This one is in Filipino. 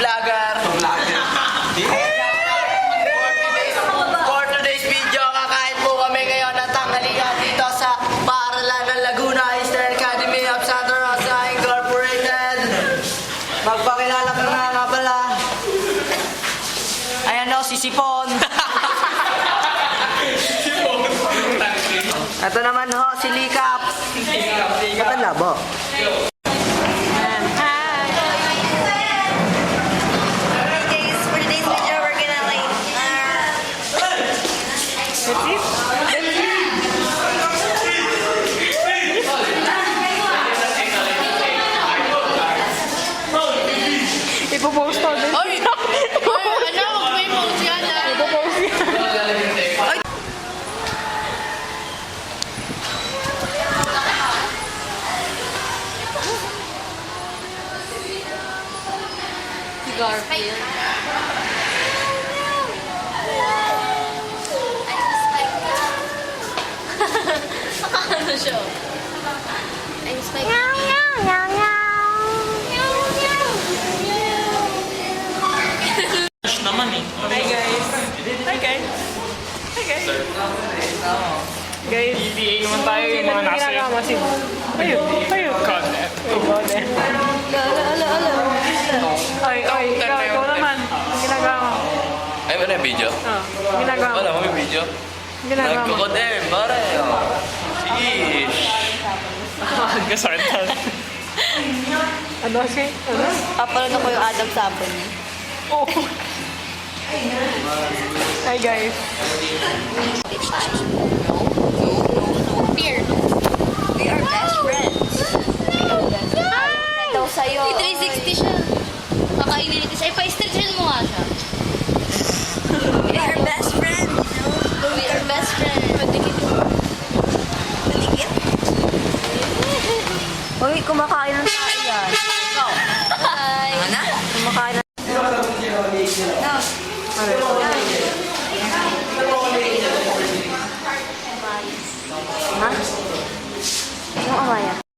vlogger. For today's video, kakain po kami ngayon ng tanghalian dito sa Paaralan ng Laguna Eastern Academy of Santa Rosa Incorporated. Magpakilala ko na nga pala. Ayan o, si Sipon. Ito naman ho, si Likap. Ba't ang labo? Ipopost to din. Ay! Ano? Huwag may post yan ah. Ipopost yan. Si Garfield. Ano siya? I'm Spike. Naman eh. Hi guys. Hi guys. Hi guys. Guys. PTA naman tayo yung mga nasa ginagawa mo? Sino? Ayun. Ayun. content. Ay, ay, ikaw naman. Ang ginagawa mo. Ay, wala yung video? Ginagawa mo. Wala mo yung video? Ginagawa mo. Nagkukod pare. Sheesh. Gasartan. Ano si? Ano? Papalun ako yung Adam Sabon. Oh. Hi guys. Fear. We are best friends. Daw sa'yo. 360 siya. Kakainin ito siya. Ay, pa-stretchin mo nga siya. We are best friends. We are best friends. Patikit. Patikit? Uy, kumakain